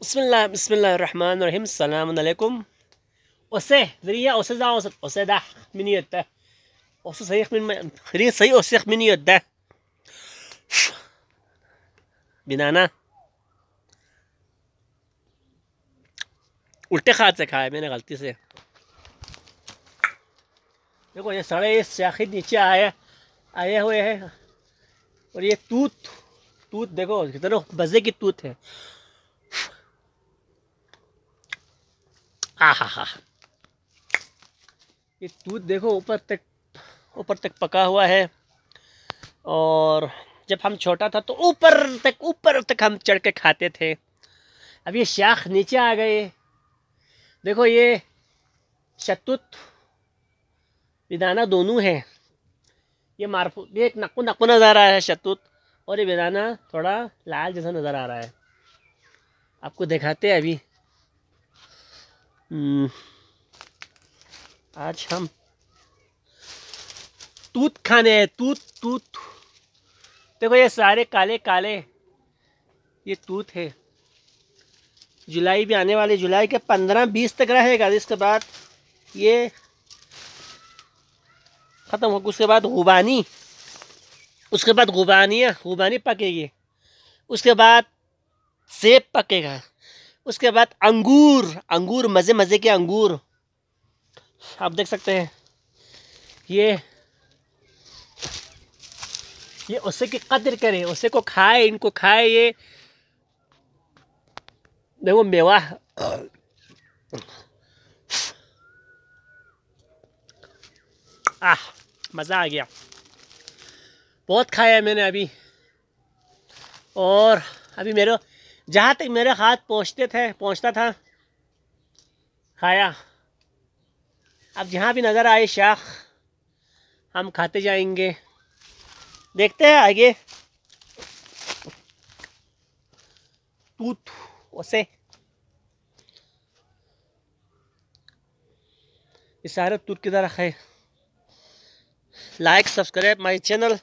बिस्मिल्लाहिर्रहमानिर्रहीम सलाम अलैकुम Ose, diría Ose da Ose da miniyette. Ose sayık min Ri sayı Ose miniyette. Binana उल्टे हाथ से खाया मैंने गलती से। देखो ये सारे ये शाखिद नीचे आए आए हुए हैं और ये तूत तूत देखो कितना मजे की तूत है। आ हा हा ये दूध देखो ऊपर तक पका हुआ है। और जब हम छोटा था तो ऊपर तक हम चढ़ के खाते थे। अब ये शाख नीचे आ गए। देखो ये शतूत बेदाना दोनों है। ये मारफू ये एक नक्कू नक्कू नज़र आ रहा है शतूत, और ये बेदाना थोड़ा लाल जैसा नज़र आ रहा है। आपको दिखाते हैं अभी। आज हम तूत खाने हैं। तूत तूत देखो ये सारे काले काले ये तूत है। जुलाई भी आने वाली, जुलाई के 15-20 तक रहेगा। इसके बाद ये ख़त्म होगा। उसके बाद गुबानी पकेगी। उसके बाद सेब पकेगा। उसके बाद अंगूर मज़े मज़े के अंगूर आप देख सकते हैं। ये उसे की कदर करे, उसे को खाए, इनको खाए। ये देखो मेवा मज़ा आ गया। बहुत खाया मैंने अभी। और अभी मेरे जहाँ तक मेरे हाथ पहुँचता था खाया। अब जहाँ भी नज़र आए शाख हम खाते जाएंगे। देखते हैं आगे। तूत उसे इस सारे तूत की तरह है। Like subscribe my channel.